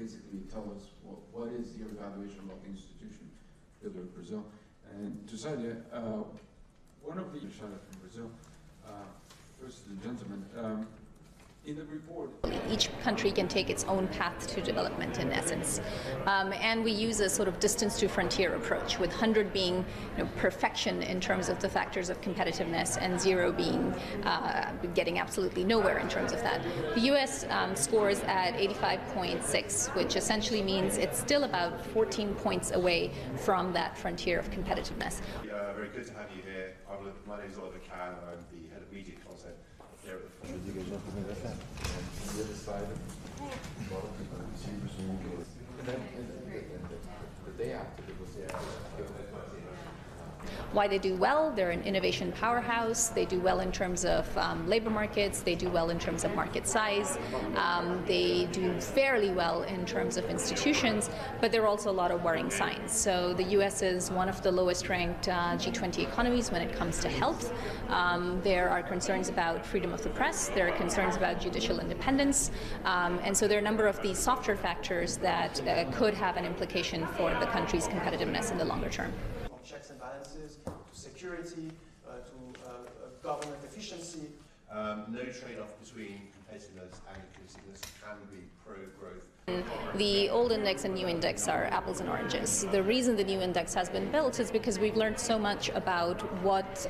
basically tell us what is your evaluation about the institution builder of Brazil. And to say one of the shout out from Brazil, first the gentleman. In the report, each country can take its own path to development, in essence, and we use a sort of distance to frontier approach, with 100 being perfection in terms of the factors of competitiveness, and 0 being getting absolutely nowhere in terms of that. The U.S. Scores at 85.6, which essentially means it's still about 14 points away from that frontier of competitiveness. Very good to have you here. My name is Oliver Can, and I'm the head of media content here at the Why they do well: they're an innovation powerhouse. They do well in terms of labor markets. They do well in terms of market size. They do fairly well in terms of institutions, but there are also a lot of worrying signs. So the U.S. is one of the lowest ranked G20 economies when it comes to health. There are concerns about freedom of the press. There are concerns about judicial independence. And so there are a number of these softer factors that could have an implication for the country's competitiveness in the longer term. Checks and balances, to security, to government efficiency. No trade-off between competitiveness and inclusiveness can be pro-growth. The old index and new index are apples and oranges. The reason the new index has been built is because we've learned so much about what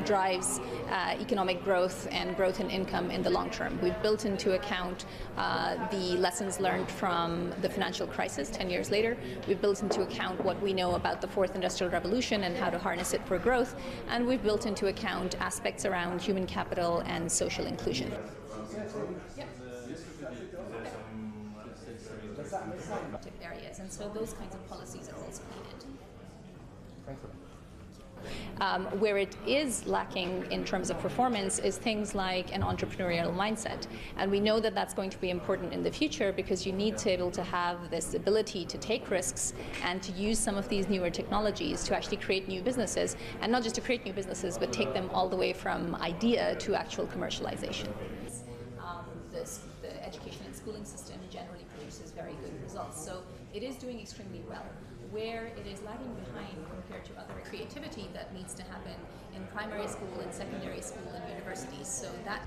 drives economic growth and growth in income in the long term. We've built into account the lessons learned from the financial crisis 10 years later. We've built into account what we know about the fourth industrial revolution and how to harness it for growth. And we've built into account aspects around human capital and social inclusion. Areas, and so those kinds of policies are also needed. Where it is lacking in terms of performance is things like an entrepreneurial mindset, and we know that that's going to be important in the future, because you need to be able to have this ability to take risks and to use some of these newer technologies to actually create new businesses, and not just to create new businesses, but take them all the way from idea to actual commercialization. The education and schooling system generally produces very good results, so it is doing extremely well. Where it is lagging behind compared to other creativity that needs to happen in primary school and secondary school and universities, so that